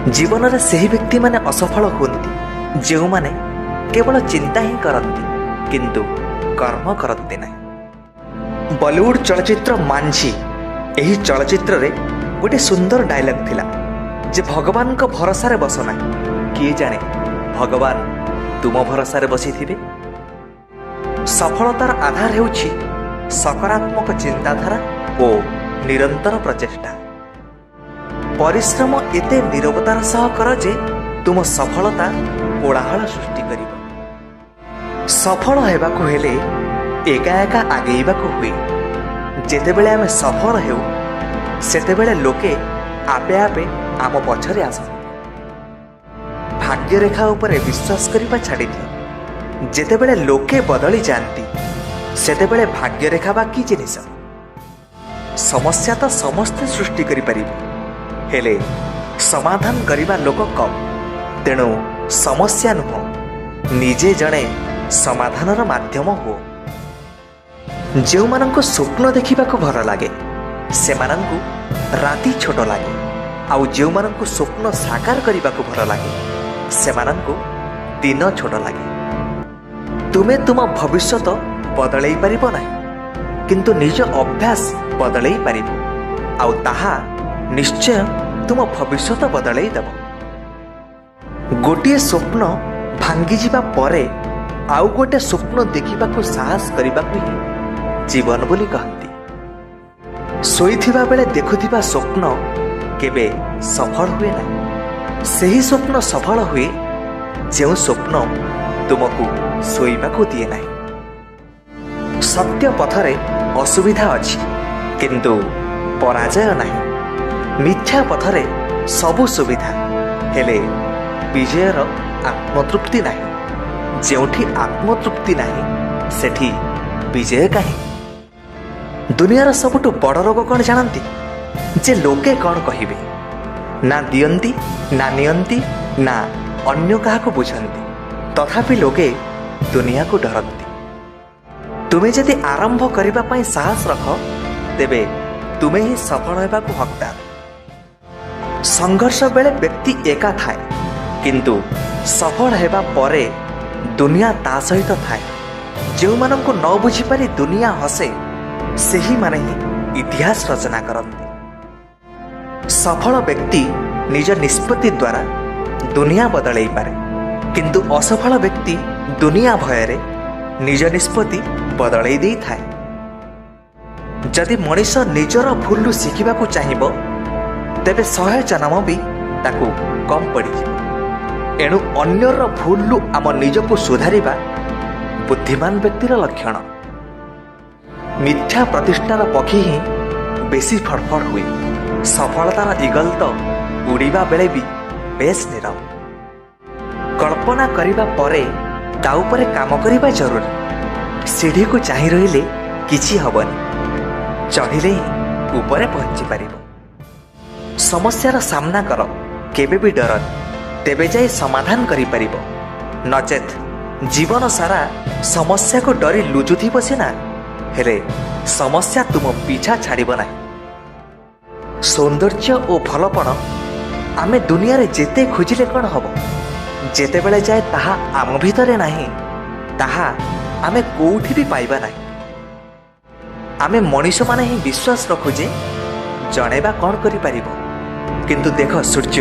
जीवन में सही व्यक्ति माने असफल हुअन्ति जो माने केवल चिंता ही करती किंतु कर्म करती नहीं। बॉलीवुड चलचित्र मांझी यही चलचित्र रे गोटे सुंदर डायलॉग थिला जे भगवान को भरोसा रे बसना किए जाने भगवान तुम भरोसा रे बसी थिबे। सफलतार आधार हेउछि सकारात्मक चिंताधारा और निरंतर प्रचेष्टा। परिश्रम एते निरवतार सह कर जे तुम सफलता कोलाहल सृष्टि करिब। सफल हेबाकु हेले एका एका आगेइबाकु हुए। जेतेबेले आमे सफल हेउ सेतेबेले लोके आपे आपे आम पछरे आसନ୍ତି। भाग्य रेखा उपरे विश्वास करिबा छाड़ी दियो। जेतेबेले लोके बदली जानती सेतेबेले भाग्य रेखा बा कि जिनिस। समस्या तो समस्ते सृष्टि करि परिबे हेले समाधान करिबा लोक कम। तेणु समस्या नुह निजे जणे समाधानर माध्यम हो। जो माननको स्वप्न देखिबा को भल लागे से माननको राति छोट लागे आउ जो माननको स्वप्न साकार करिबा को भल लागे से माननको दिन छोट लागे। तुमे तुम भविष्यत बदलई परिबो नाही किंतु निज अभ्यास बदलई परिबो आउ ताहा निश्चय तुम भविष्यत बदलई देव। गोटे स्वप्न भांगी जिबा परे आउ गोटे स्वप्न देखिबा को साहस करिबा को ही जीवन बोली कहती। सोईथिबा बेले देखुथिबा स्वप्न केबे सफल हुए ना। सही स्वप्न सफल हुए जो स्वप्न तुमको सोईबा को दिए नहीं। सत्य पथरे असुविधा अछि किंतु पराजय नहीं। मिथ्या पथरे सबु सुविधा हेले विजयर आत्मतृप्ति नहीं। जेउठी आत्मतृप्ति नहीं सेठी विजय काहे। दुनियार सबुठु बड़ रोग कौन जानती जे लोके कौन कहिबे। ना दियंती ना नियंती ना अन्य काहाको बुझंती तथापि लोके दुनिया को डरती। तुमे जदि आरंभ करिबा पई साहस रख तेबे तुमे ही सफल हेबा को हकदार। संघर्ष बेले व्यक्ति एका थाए किंतु सफल हेबा परे दुनिया ता सहित थाए। जो माननको न बुझी पारी दुनिया हसे सेही माने ही इतिहास रचना करती। सफल व्यक्ति निज निष्पत्ति द्वारा दुनिया बदलई पारे किंतु असफल व्यक्ति दुनिया भयरे निज निष्पत्ति बदलई देई थाए। जदि मनीष निजर भूलु शिखिबा को चाहिबो तेबे 100 जन्म भी ताकू कम पड़ीजिବ। एणु अन्यर भूलु आम निजको सुधारिबा बुद्धिमान व्यक्तिर लक्षण। मिथ्या प्रतिष्ठार पक्षी ही बेसी फड़फड़ हुए। सफलतार इगल तो उड़ीबा बेले भी बेस निरव। कल्पना करिबा परे ता उपरे काम करिबा जरूरी। सीढ़ी को चाहि रहिले किछि हबनी चढ़िले ही ऊपरे पहुंची पारिबो। समस्यार सामना कर केबे भी डर तेबे जाई समाधान करि परिबो। नचेत जीवन सारा समस्या को डरी लुचुथि बसिना हेले समस्या तुम पीछा छाड़िबो नाही। सौंदर्य और भलपण आमे दुनिया रे जेते खोजिले कौन हबो जेते बेले जाए ताहा आम भितरे नाही ताहा आमे कोउठी भी पाइबा नाही। आमे मनीष माने ही विश्वास रखुजे जणेबा कौन करि परिबो किंतु देख सूर्य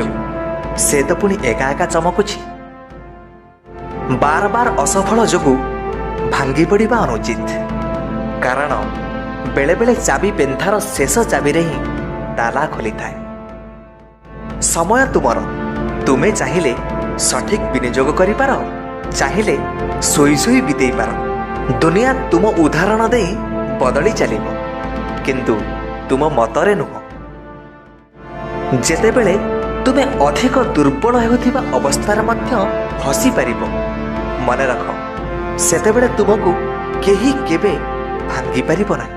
से तो पुणी एका एका चमकुछि। बार बार असफल जोगु भांगी पड़िबा अनुचित कारण बेले बेले चाबी पेंथार शेष चाबी रे ही ताला खोली थाए। समय तुमर तुमे चाहिले सठिक विनियोग करि पार चाहिले सोई सोई बितेई पार। दुनिया तुम उदाहरण दे बदली चलिबो किंतु तुम मतरे नुह। जेतेबेले तुमे अधिक दुर्बल हेउथिबा अवस्थार मध्य हसी पारिबो मने रख सेतेबेले तुमको केही केबे भांगी पारिबो नाही।